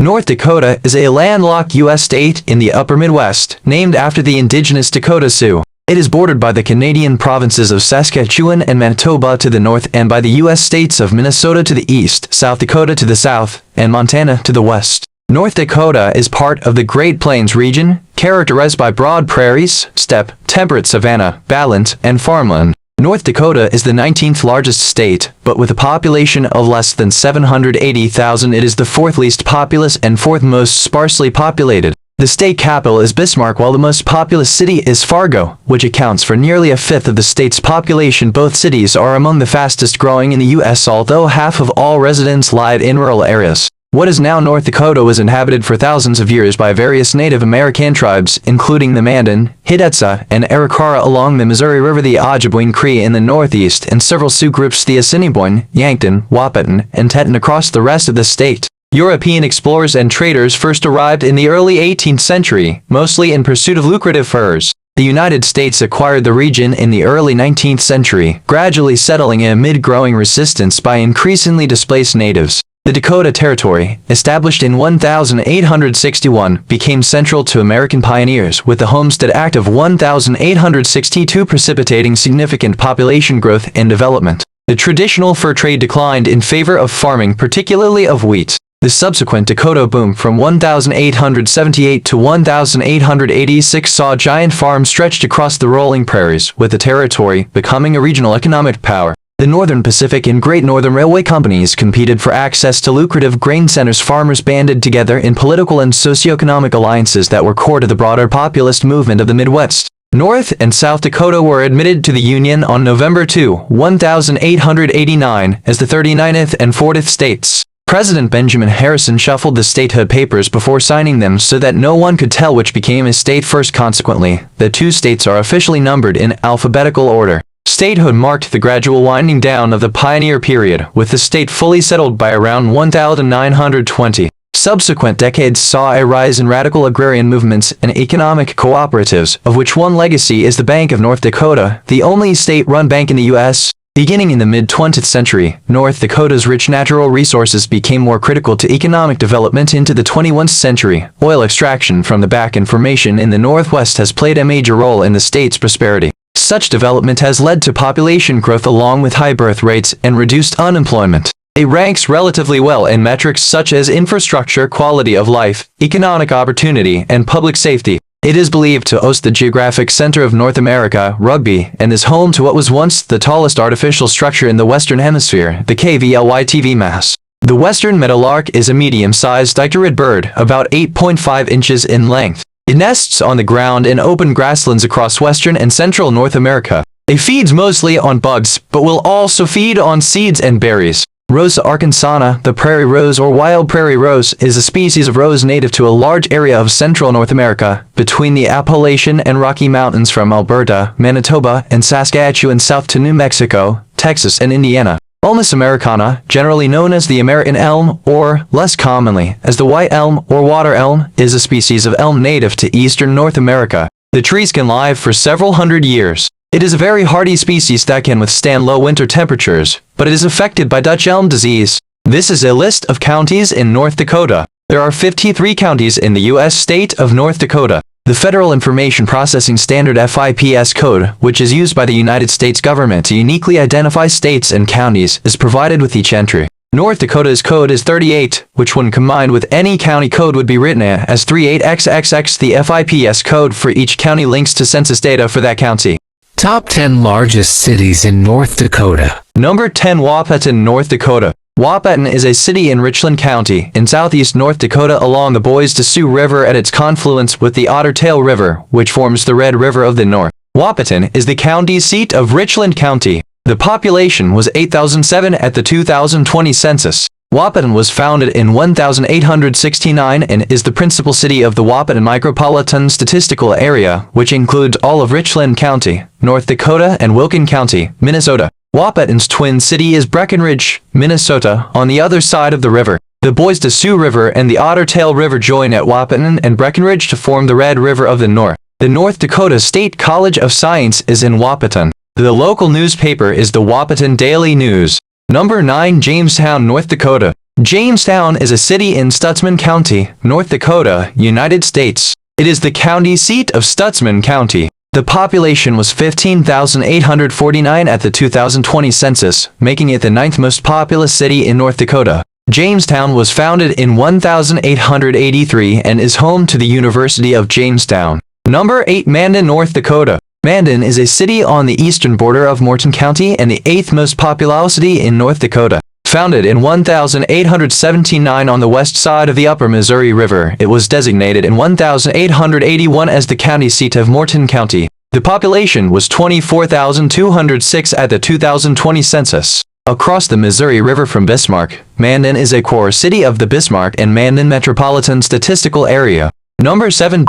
North Dakota is a landlocked U.S. state in the upper Midwest, named after the indigenous Dakota Sioux. It is bordered by the Canadian provinces of Saskatchewan and Manitoba to the north and by the U.S. states of Minnesota to the east, South Dakota to the south, and Montana to the west. North Dakota is part of the Great Plains region, characterized by broad prairies, steppe, temperate savanna, badlands, and farmland. North Dakota is the 19th largest state, but with a population of less than 780,000, it is the fourth least populous and fourth most sparsely populated. The state capital is Bismarck, while the most populous city is Fargo, which accounts for nearly a fifth of the state's population. Both cities are among the fastest growing in the U.S., although half of all residents live in rural areas. What is now North Dakota was inhabited for thousands of years by various Native American tribes, including the Mandan, Hidatsa, and Arikara along the Missouri River, the Ojibwe Cree in the northeast, and several Sioux groups, the Assiniboine, Yankton, Wahpeton, and Teton across the rest of the state. European explorers and traders first arrived in the early 18th century, mostly in pursuit of lucrative furs. The United States acquired the region in the early 19th century, gradually settling amid growing resistance by increasingly displaced natives. The Dakota Territory, established in 1861, became central to American pioneers, with the Homestead Act of 1862 precipitating significant population growth and development. The traditional fur trade declined in favor of farming, particularly of wheat. The subsequent Dakota boom from 1878 to 1886 saw giant farms stretched across the rolling prairies, with the territory becoming a regional economic power. The Northern Pacific and Great Northern Railway companies competed for access to lucrative grain centers. Farmers banded together in political and socioeconomic alliances that were core to the broader populist movement of the Midwest. North and South Dakota were admitted to the Union on November 2, 1889, as the 39th and 40th states. President Benjamin Harrison shuffled the statehood papers before signing them so that no one could tell which became a state first. Consequently, the two states are officially numbered in alphabetical order. Statehood marked the gradual winding down of the pioneer period, with the state fully settled by around 1920. Subsequent decades saw a rise in radical agrarian movements and economic cooperatives, of which one legacy is the Bank of North Dakota, the only state-run bank in the U.S. Beginning in the mid-20th century, North Dakota's rich natural resources became more critical to economic development into the 21st century. Oil extraction from the Bakken Formation in the Northwest has played a major role in the state's prosperity. Such development has led to population growth along with high birth rates and reduced unemployment. It ranks relatively well in metrics such as infrastructure, quality of life, economic opportunity, and public safety. It is believed to host the geographic center of North America, Rugby, and is home to what was once the tallest artificial structure in the Western Hemisphere, the KVLY-TV mast. The western meadowlark is a medium-sized dicterid bird, about 8.5 inches in length. It nests on the ground in open grasslands across western and central North America. It feeds mostly on bugs, but will also feed on seeds and berries. Rosa arkansana, the prairie rose or wild prairie rose, is a species of rose native to a large area of central North America, between the Appalachian and Rocky Mountains from Alberta, Manitoba, and Saskatchewan south to New Mexico, Texas, and Indiana. Ulmus americana, generally known as the American elm, or, less commonly, as the white elm or water elm, is a species of elm native to eastern North America. The trees can live for several hundred years. It is a very hardy species that can withstand low winter temperatures, but it is affected by Dutch elm disease. This is a list of counties in North Dakota. There are 53 counties in the U.S. state of North Dakota. The Federal Information Processing Standard FIPS code, which is used by the United States government to uniquely identify states and counties, is provided with each entry. North Dakota's code is 38, which when combined with any county code would be written as 38XXX. The FIPS code for each county links to census data for that county. Top 10 largest cities in North Dakota. Number 10. Wahpeton, North Dakota. Wahpeton is a city in Richland County, in southeast North Dakota along the Bois de Sioux River at its confluence with the Otter Tail River, which forms the Red River of the North. Wahpeton is the county seat of Richland County. The population was 8,007 at the 2020 census. Wahpeton was founded in 1869 and is the principal city of the Wahpeton Micropolitan Statistical Area, which includes all of Richland County, North Dakota, and Wilkin County, Minnesota. Wahpeton's twin city is Breckenridge, Minnesota, on the other side of the river. The Bois de Sioux River and the Otter Tail River join at Wahpeton and Breckenridge to form the Red River of the North. The North Dakota State College of Science is in Wahpeton. The local newspaper is the Wahpeton Daily News. Number 9. Jamestown, North Dakota. Jamestown is a city in Stutsman County, North Dakota, United States. It is the county seat of Stutsman County. The population was 15,849 at the 2020 census, making it the 9th most populous city in North Dakota. Jamestown was founded in 1883 and is home to the University of Jamestown. Number 8. Mandan, North Dakota. Mandan is a city on the eastern border of Morton County and the 8th most populous city in North Dakota. Founded in 1879 on the west side of the Upper Missouri River, it was designated in 1881 as the county seat of Morton County. The population was 24,206 at the 2020 census. Across the Missouri River from Bismarck, Mandan is a core city of the Bismarck and Mandan Metropolitan Statistical Area. Number 7.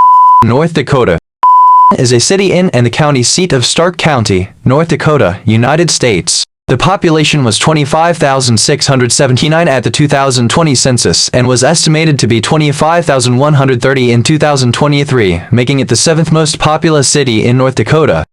North Dakota. Is a city in and the county seat of Stark County, North Dakota, United States. The population was 25,679 at the 2020 census and was estimated to be 25,130 in 2023, making it the 7th most populous city in North Dakota.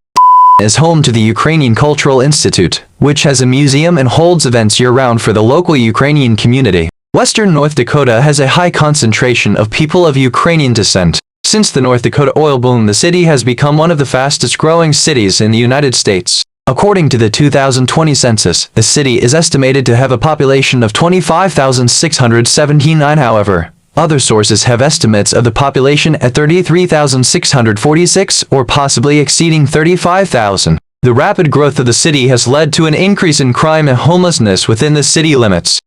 Is home to the Ukrainian Cultural Institute, which has a museum and holds events year-round for the local Ukrainian community. Western North Dakota has a high concentration of people of Ukrainian descent. Since the North Dakota oil boom, the city has become one of the fastest-growing cities in the United States. According to the 2020 census, the city is estimated to have a population of 25,679. However, other sources have estimates of the population at 33,646 or possibly exceeding 35,000. The rapid growth of the city has led to an increase in crime and homelessness within the city limits.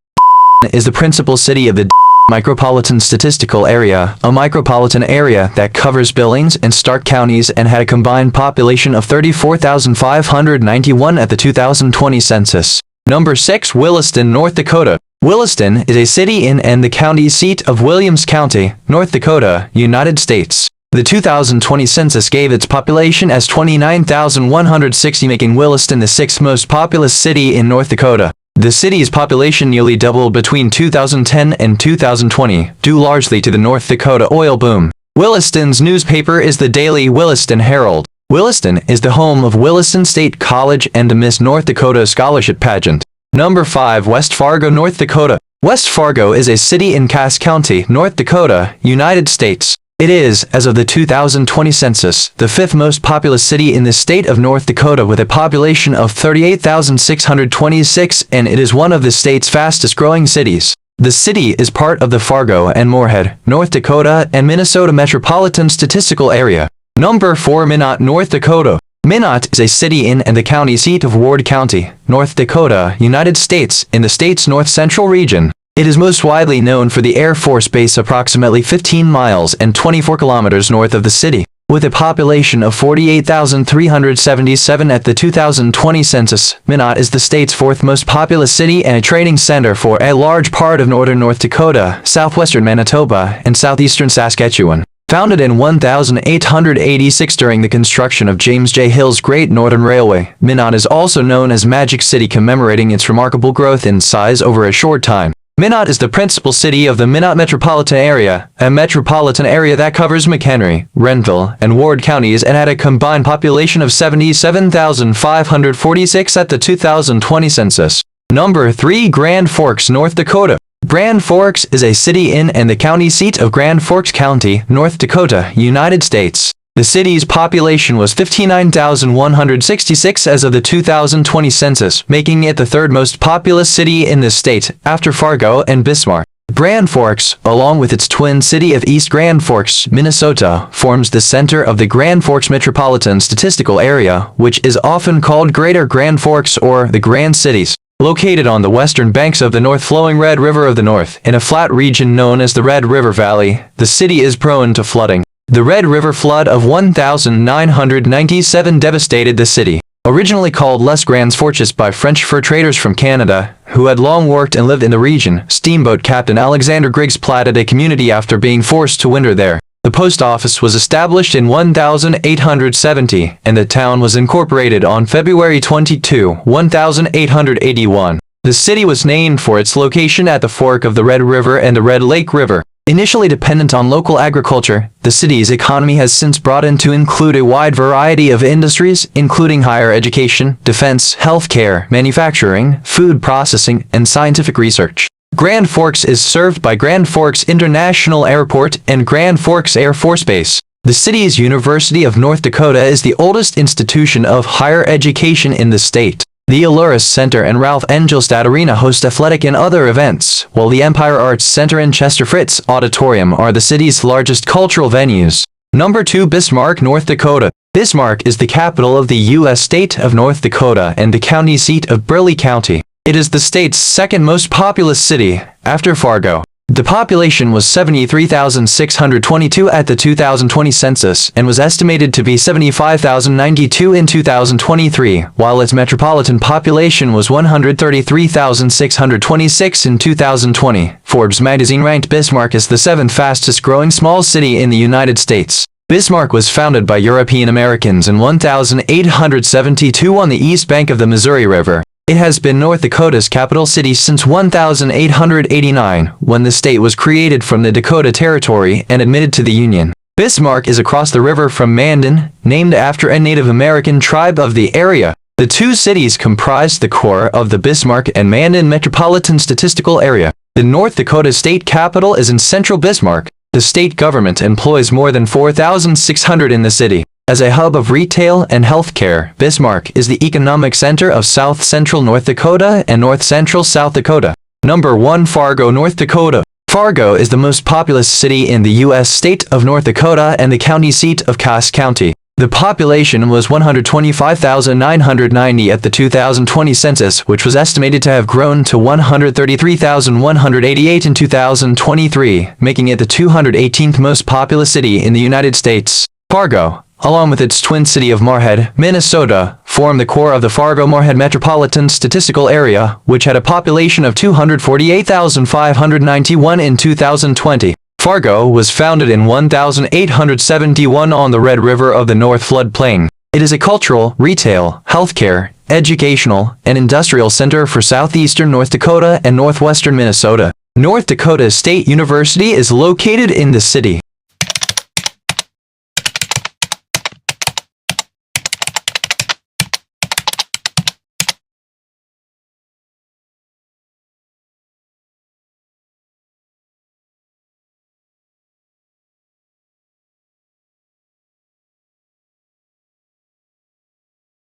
Is the principal city of the Micropolitan Statistical Area, a micropolitan area that covers Billings and Stark counties and had a combined population of 34,591 at the 2020 census. Number 6. Williston, North Dakota. Williston is a city in and the county seat of Williams County, North Dakota, United States. The 2020 census gave its population as 29,160, making Williston the 6th most populous city in North Dakota. The city's population nearly doubled between 2010 and 2020, due largely to the North Dakota oil boom. Williston's newspaper is the Daily Williston Herald. Williston is the home of Williston State College and the Miss North Dakota Scholarship Pageant. Number 5. West Fargo, North Dakota. West Fargo is a city in Cass County, North Dakota, United States. It is, as of the 2020 census, the 5th most populous city in the state of North Dakota with a population of 38,626, and it is one of the state's fastest-growing cities. The city is part of the Fargo and Moorhead, North Dakota and Minnesota Metropolitan Statistical Area. Number 4. Minot, North Dakota. Minot is a city in and the county seat of Ward County, North Dakota, United States, in the state's north-central region. It is most widely known for the Air Force Base approximately 15 miles and 24 kilometers north of the city. With a population of 48,377 at the 2020 census, Minot is the state's 4th most populous city and a trading center for a large part of northern North Dakota, southwestern Manitoba, and southeastern Saskatchewan. Founded in 1886 during the construction of James J. Hill's Great Northern Railway, Minot is also known as Magic City, commemorating its remarkable growth in size over a short time. Minot is the principal city of the Minot Metropolitan Area, a metropolitan area that covers McHenry, Renville, and Ward counties and had a combined population of 77,546 at the 2020 census. Number 3. Grand Forks, North Dakota. Grand Forks is a city in and the county seat of Grand Forks County, North Dakota, United States. The city's population was 59,166 as of the 2020 census, making it the 3rd most populous city in the state, after Fargo and Bismarck. Grand Forks, along with its twin city of East Grand Forks, Minnesota, forms the center of the Grand Forks Metropolitan Statistical Area, which is often called Greater Grand Forks or the Grand Cities. Located on the western banks of the north-flowing Red River of the North, in a flat region known as the Red River Valley, the city is prone to flooding. The Red River flood of 1997 devastated the city. Originally called Les Grands Forges by French fur traders from Canada, who had long worked and lived in the region, steamboat captain Alexander Griggs platted a community after being forced to winter there. The post office was established in 1870, and the town was incorporated on February 22, 1881. The city was named for its location at the fork of the Red River and the Red Lake River. Initially dependent on local agriculture, the city's economy has since broadened to include a wide variety of industries, including higher education, defense, healthcare, manufacturing, food processing, and scientific research. Grand Forks is served by Grand Forks International Airport and Grand Forks Air Force Base. The city's University of North Dakota is the oldest institution of higher education in the state. The Aluris Center and Ralph Engelstad Arena host athletic and other events, while the Empire Arts Center and Chester Fritz Auditorium are the city's largest cultural venues. Number 2. Bismarck, North Dakota. Bismarck is the capital of the U.S. state of North Dakota and the county seat of Burleigh County. It is the state's second most populous city, after Fargo. The population was 73,622 at the 2020 census and was estimated to be 75,092 in 2023, while its metropolitan population was 133,626 in 2020. Forbes magazine ranked Bismarck as the 7th fastest growing small city in the United States. Bismarck was founded by European Americans in 1872 on the east bank of the Missouri River. It has been North Dakota's capital city since 1889, when the state was created from the Dakota Territory and admitted to the Union. Bismarck is across the river from Mandan, named after a Native American tribe of the area. The two cities comprise the core of the Bismarck and Mandan Metropolitan Statistical Area. The North Dakota state capital is in central Bismarck. The state government employs more than 4,600 in the city. As a hub of retail and healthcare, Bismarck is the economic center of south-central North Dakota and north-central South Dakota. Number 1. Fargo, North Dakota. Fargo is the most populous city in the U.S. state of North Dakota and the county seat of Cass County. The population was 125,990 at the 2020 census, which was estimated to have grown to 133,188 in 2023, making it the 218th most populous city in the United States. Fargo, along with its twin city of Moorhead, Minnesota, form the core of the Fargo-Moorhead Metropolitan Statistical Area, which had a population of 248,591 in 2020. Fargo was founded in 1871 on the Red River of the North floodplain. It is a cultural, retail, healthcare, educational, and industrial center for southeastern North Dakota and northwestern Minnesota. North Dakota State University is located in the city.